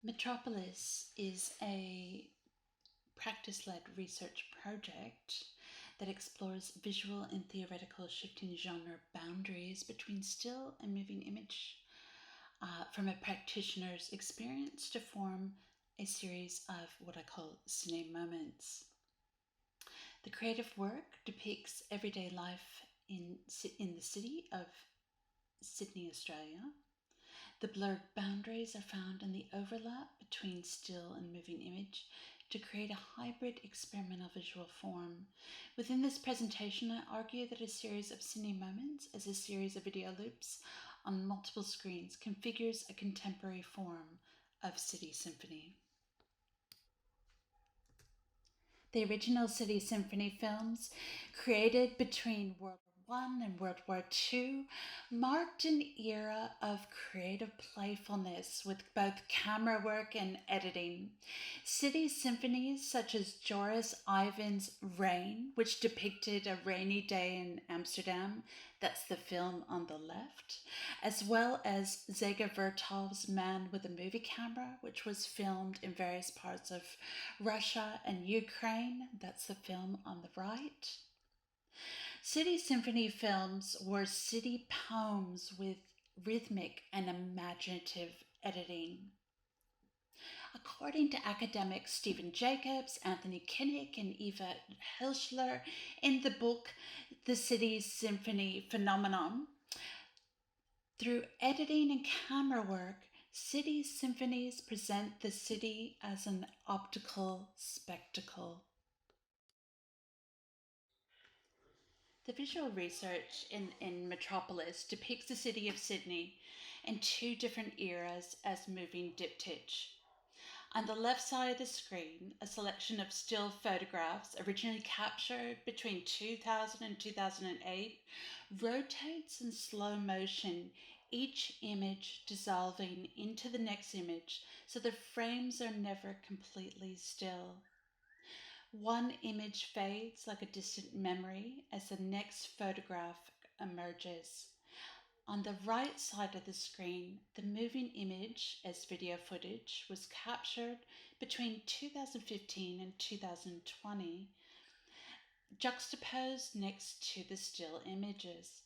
Metropolis is a practice led research project that explores visual and theoretical shifting genre boundaries between still and moving image from a practitioner's experience to form a series of what I call Cine moments. The creative work depicts everyday life in the city of Sydney, Australia. The blurred boundaries are found in the overlap between still and moving image to create a hybrid experimental visual form. Within this presentation, I argue that a series of cine moments, as a series of video loops on multiple screens, configures a contemporary form of city symphony. The original City Symphony films, created between World War I and World War II, marked an era of creative playfulness with both camera work and editing. City symphonies such as Joris Ivan's Rain, which depicted a rainy day in Amsterdam, that's the film on the left, as well as Zega Vertov's Man with a Movie Camera, which was filmed in various parts of Russia and Ukraine, that's the film on the right. City symphony films were city poems with rhythmic and imaginative editing. According to academics Stephen Jacobs, Anthony Kinnick, and Eva Hilschler, in the book The City Symphony Phenomenon, through editing and camera work, city symphonies present the city as an optical spectacle. The visual research in Metropolis depicts the city of Sydney in two different eras as moving diptych. On the left side of the screen, a selection of still photographs originally captured between 2000 and 2008 rotates in slow motion, each image dissolving into the next image so the frames are never completely still. One image fades like a distant memory as the next photograph emerges. On the right side of the screen, the moving image as video footage was captured between 2015 and 2020, juxtaposed next to the still images.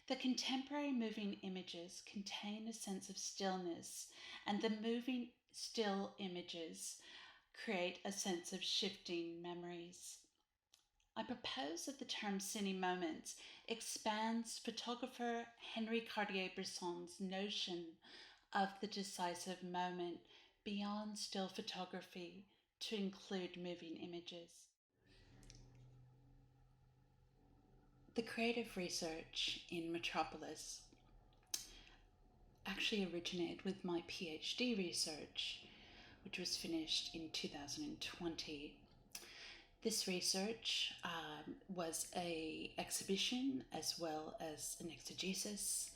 The contemporary moving images contain a sense of stillness, and the moving still images create a sense of shifting memories. I propose that the term cine moments expands photographer Henri Cartier-Bresson's notion of the decisive moment beyond still photography to include moving images. The creative research in Metropolis actually originated with my PhD research, which was finished in 2020. This research was an exhibition as well as an exegesis.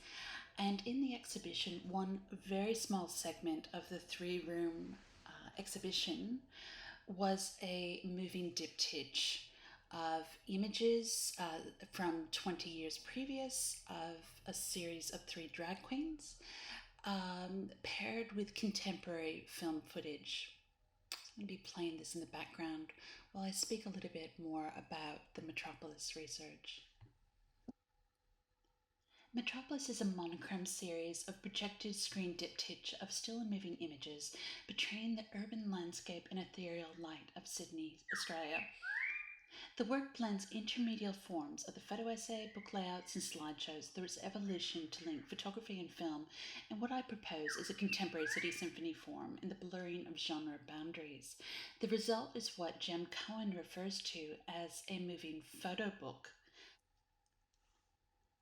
And in the exhibition, one very small segment of the three-room exhibition was a moving diptych of images from 20 years previous of a series of three drag queens paired with contemporary film footage. I'm going to be playing this in the background while I speak a little bit more about the Metropolis research. Metropolis is a monochrome series of projected screen diptych of still and moving images portraying the urban landscape and ethereal light of Sydney, Australia. The work blends intermediate forms of the photo essay, book layouts, and slideshows through its evolution to link photography and film in what I propose is a contemporary city symphony form in the blurring of genre boundaries. The result is what Jem Cohen refers to as a moving photo book.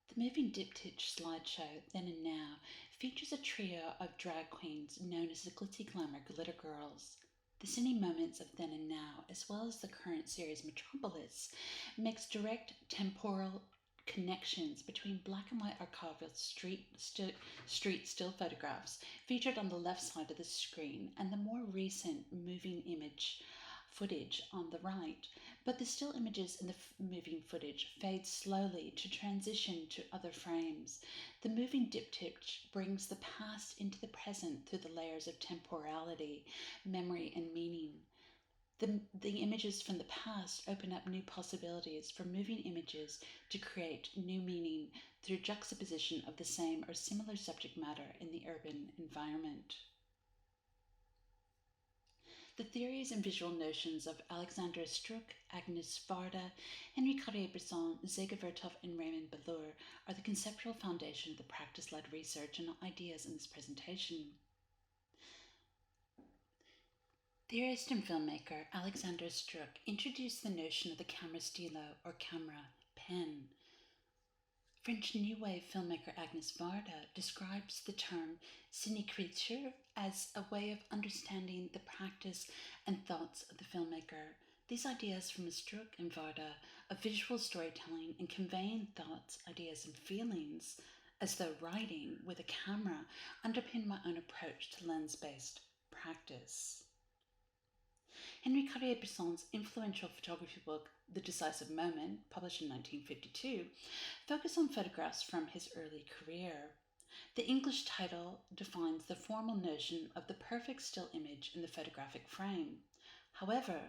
The moving diptych slideshow, Then and Now, features a trio of drag queens known as the Glitzy Glamour Glitter Girls. The cine moments of Then and Now, as well as the current series Metropolis, makes direct temporal connections between black and white archival street still photographs featured on the left side of the screen and the more recent moving image footage on the right, but the still images in the moving footage fade slowly to transition to other frames. The moving diptych brings the past into the present through the layers of temporality, memory, and meaning. The images from the past open up new possibilities for moving images to create new meaning through juxtaposition of the same or similar subject matter in the urban environment. The theories and visual notions of Alexandra Struck, Agnes Varda, Henri Cartier-Bresson, Zega Vertov, and Raymond Balleur are the conceptual foundation of the practice-led research and ideas in this presentation. Theorist and filmmaker Alexandra Struck introduced the notion of the camera stylo or camera pen. French New Wave filmmaker Agnes Varda describes the term cinécriture as a way of understanding the practice and thoughts of the filmmaker. These ideas from Struck and Varda of visual storytelling and conveying thoughts, ideas, and feelings as though writing with a camera underpin my own approach to lens-based practice. Henri Cartier-Bresson's influential photography book, The Decisive Moment, published in 1952, focused on photographs from his early career. The English title defines the formal notion of the perfect still image in the photographic frame. However,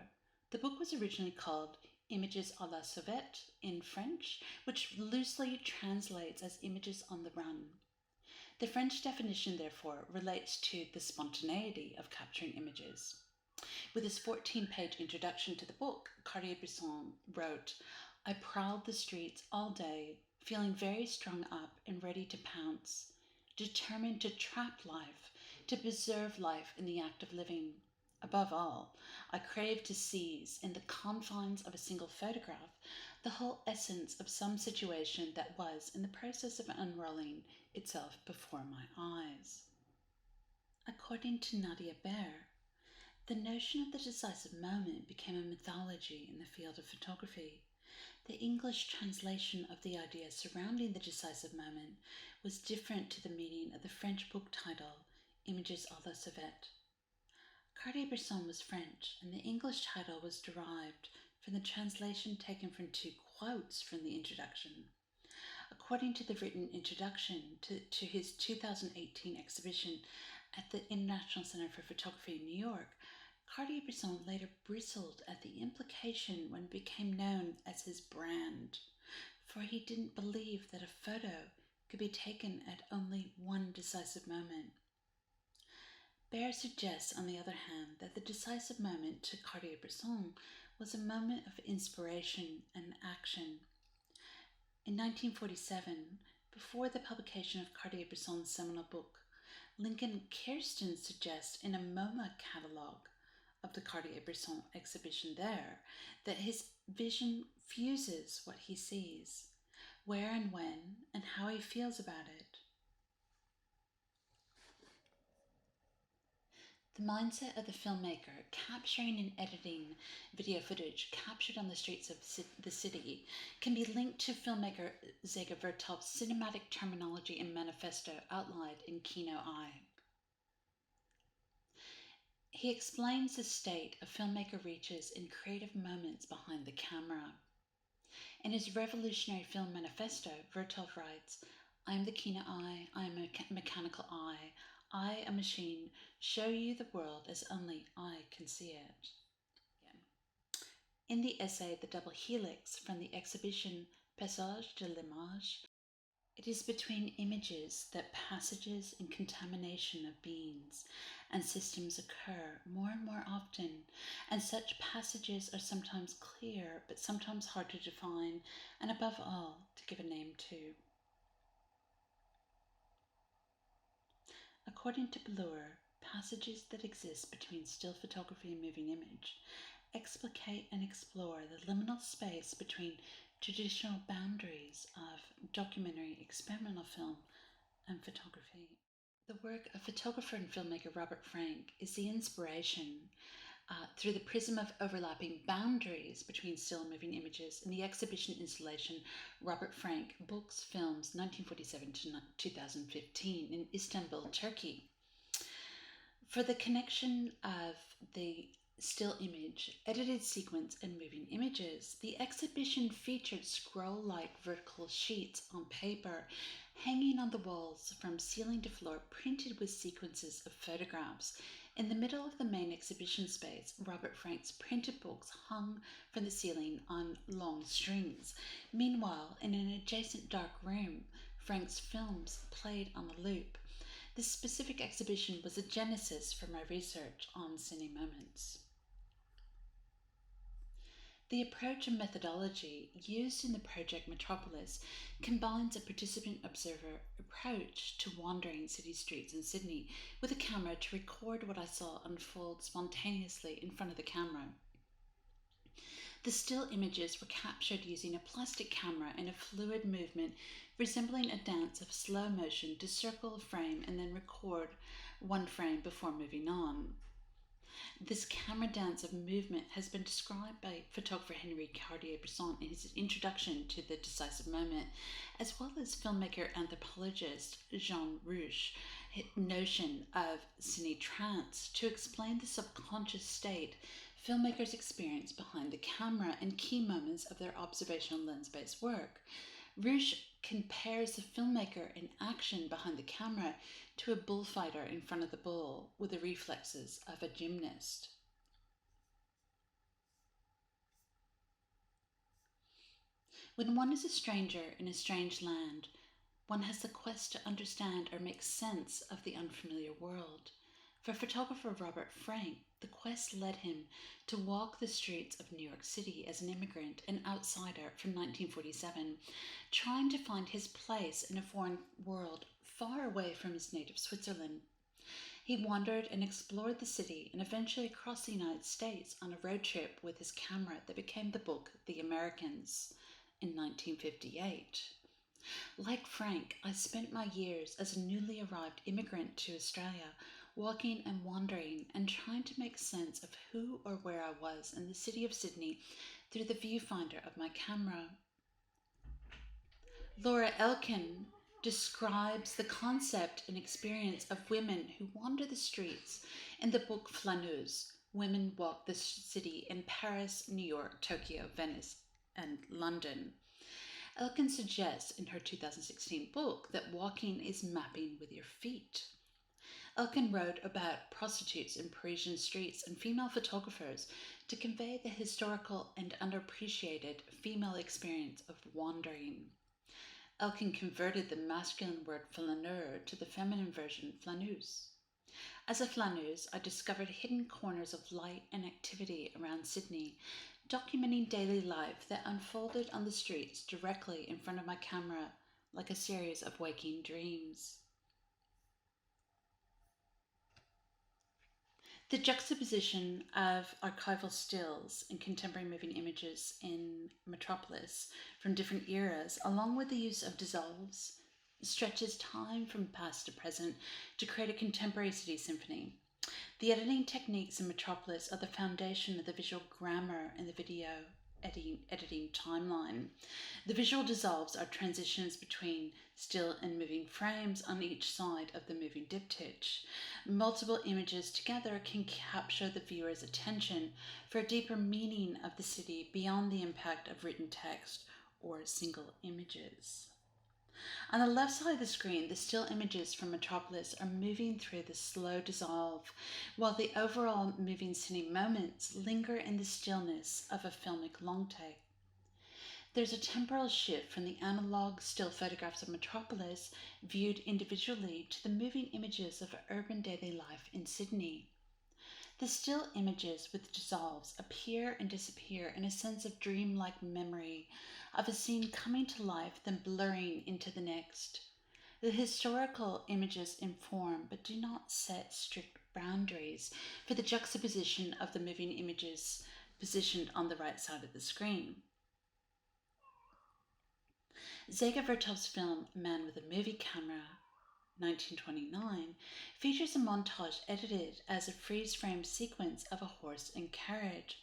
the book was originally called Images à la sauvette in French, which loosely translates as images on the run. The French definition, therefore, relates to the spontaneity of capturing images. With his 14-page introduction to the book, Cartier-Bresson wrote, "I prowled the streets all day, feeling very strung up and ready to pounce, determined to trap life, to preserve life in the act of living. Above all, I craved to seize, in the confines of a single photograph, the whole essence of some situation that was in the process of unrolling itself before my eyes." According to Nadia Baer, the notion of the decisive moment became a mythology in the field of photography. The English translation of the idea surrounding the decisive moment was different to the meaning of the French book title, Images à la sauvette. Cartier-Bresson was French, and the English title was derived from the translation taken from two quotes from the introduction. According to the written introduction to his 2018 exhibition at the International Center for Photography in New York, Cartier-Bresson later bristled at the implication when it became known as his brand, for he didn't believe that a photo could be taken at only one decisive moment. Baer suggests, on the other hand, that the decisive moment to Cartier-Bresson was a moment of inspiration and action. In 1947, before the publication of Cartier-Bresson's seminal book, Lincoln Kirsten suggests in a MoMA catalogue of the Cartier-Bresson exhibition there that his vision fuses what he sees, where and when, and how he feels about it. The mindset of the filmmaker capturing and editing video footage captured on the streets of the city can be linked to filmmaker Zega Vertov's cinematic terminology and manifesto outlined in Kino Eye. He explains the state a filmmaker reaches in creative moments behind the camera. In his revolutionary film manifesto, Vertov writes, "I am the keen eye, I am a mechanical eye, I, a machine, show you the world as only I can see it." In the essay The Double Helix from the exhibition Passage de l'image, it is between images that passages and contamination of beings and systems occur more and more often, and such passages are sometimes clear but sometimes hard to define, and above all, to give a name to. According to Balleur, passages that exist between still photography and moving image explicate and explore the liminal space between traditional boundaries of documentary, experimental film, and photography. The work of photographer and filmmaker Robert Frank is the inspiration through the prism of overlapping boundaries between still and moving images in the exhibition installation Robert Frank Books, Films, 1947 to 2015 in Istanbul, Turkey. For the connection of the still image, edited sequence, and moving images. The exhibition featured scroll like vertical sheets on paper hanging on the walls from ceiling to floor, printed with sequences of photographs. In the middle of the main exhibition space, Robert Frank's printed books hung from the ceiling on long strings. Meanwhile, in an adjacent dark room, Frank's films played on a loop. This specific exhibition was a genesis for my research on cine moments. The approach and methodology used in the project Metropolis combines a participant observer approach to wandering city streets in Sydney with a camera to record what I saw unfold spontaneously in front of the camera. The still images were captured using a plastic camera in a fluid movement resembling a dance of slow motion to circle a frame and then record one frame before moving on. This camera dance of movement has been described by photographer Henri Cartier-Bresson in his introduction to the decisive moment, as well as filmmaker anthropologist Jean Rouche's notion of cine trance to explain the subconscious state filmmakers experience behind the camera and key moments of their observational lens-based work. Rouche compares the filmmaker in action behind the camera to a bullfighter in front of the bull with the reflexes of a gymnast. When one is a stranger in a strange land, one has the quest to understand or make sense of the unfamiliar world. For photographer Robert Frank, the quest led him to walk the streets of New York City as an immigrant and outsider from 1947, trying to find his place in a foreign world far away from his native Switzerland. He wandered and explored the city and eventually across the United States on a road trip with his camera that became the book The Americans in 1958. Like Frank, I spent my years as a newly arrived immigrant to Australia, walking and wandering and trying to make sense of who or where I was in the city of Sydney through the viewfinder of my camera. Laura Elkin describes the concept and experience of women who wander the streets in the book Flâneuse. Women walk the city in Paris, New York, Tokyo, Venice, and London. Elkin suggests in her 2016 book that walking is mapping with your feet. Elkin wrote about prostitutes in Parisian streets and female photographers to convey the historical and underappreciated female experience of wandering. Elkin converted the masculine word flaneur to the feminine version flâneuse. As a flâneuse, I discovered hidden corners of light and activity around Sydney, documenting daily life that unfolded on the streets directly in front of my camera like a series of waking dreams. The juxtaposition of archival stills and contemporary moving images in Metropolis from different eras, along with the use of dissolves, stretches time from past to present to create a contemporary city symphony. The editing techniques in Metropolis are the foundation of the visual grammar in the video editing timeline. The visual dissolves are transitions between still and moving frames on each side of the moving diptych. Multiple images together can capture the viewer's attention for a deeper meaning of the city beyond the impact of written text or single images. On the left side of the screen, the still images from Metropolis are moving through the slow dissolve, while the overall moving cine moments linger in the stillness of a filmic long take. There's a temporal shift from the analog still photographs of Metropolis, viewed individually, to the moving images of urban daily life in Sydney. The still images with dissolves appear and disappear in a sense of dreamlike memory of a scene coming to life, then blurring into the next. The historical images inform but do not set strict boundaries for the juxtaposition of the moving images positioned on the right side of the screen. Zega Vertov's film Man with a Movie Camera, 1929, features a montage edited as a freeze-frame sequence of a horse and carriage.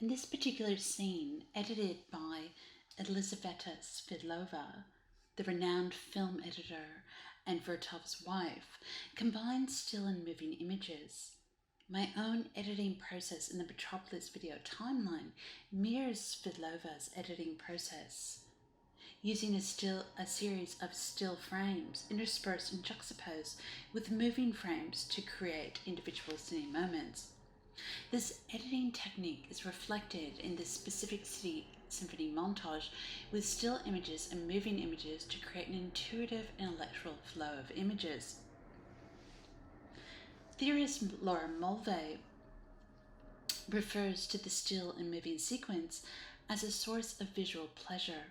In this particular scene, edited by Elizaveta Svidlova, the renowned film editor and Vertov's wife, combines still and moving images. My own editing process in the Metropolis video timeline mirrors Svidlova's editing process, using a series of still frames interspersed and juxtaposed with moving frames to create individual cine moments. This editing technique is reflected in this specific symphony montage with still images and moving images to create an intuitive intellectual flow of images. Theorist Laura Mulvey refers to the still and moving sequence as a source of visual pleasure.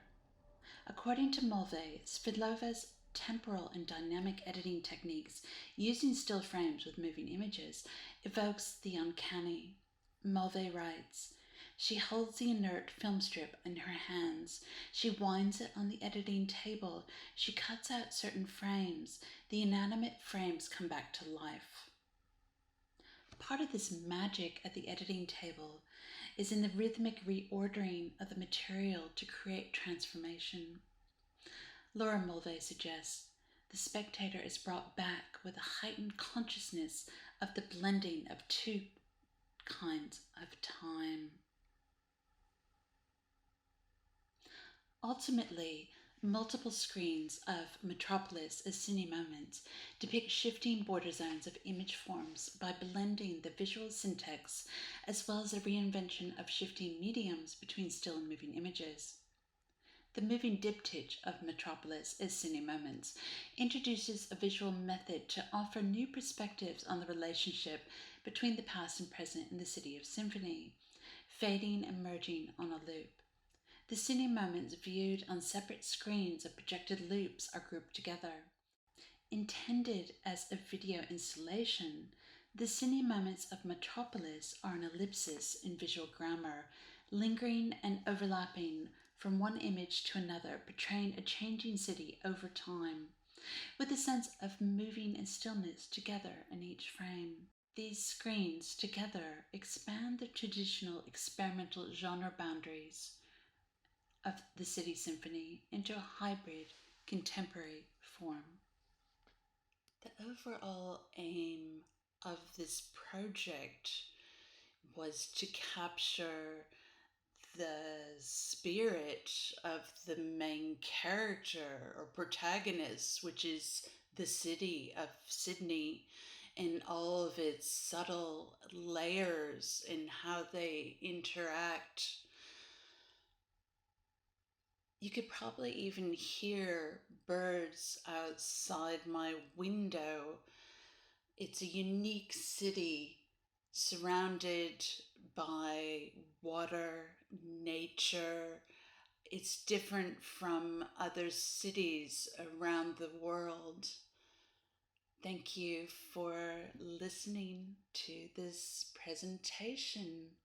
According to Mulvey, Svidlova's temporal and dynamic editing techniques using still frames with moving images evokes the uncanny. Mulvey writes, "She holds the inert film strip in her hands. She winds it on the editing table. She cuts out certain frames. The inanimate frames come back to life." Part of this magic at the editing table is in the rhythmic reordering of the material to create transformation. Laura Mulvey suggests the spectator is brought back with a heightened consciousness of the blending of two kinds of time. Ultimately, multiple screens of Metropolis as cine moments depict shifting border zones of image forms by blending the visual syntax as well as a reinvention of shifting mediums between still and moving images. The moving diptych of Metropolis as cine moments introduces a visual method to offer new perspectives on the relationship between the past and present in the city of Symphony, fading and merging on a loop. The cine moments viewed on separate screens of projected loops are grouped together. Intended as a video installation, the cine moments of Metropolis are an ellipsis in visual grammar, lingering and overlapping from one image to another, portraying a changing city over time, with a sense of moving and stillness together in each frame. These screens together expand the traditional experimental genre boundaries of the City Symphony into a hybrid contemporary form. The overall aim of this project was to capture the spirit of the main character or protagonist, which is the city of Sydney, in all of its subtle layers in how they interact. You could probably even hear birds outside my window. It's a unique city surrounded by water, nature. It's different from other cities around the world. Thank you for listening to this presentation.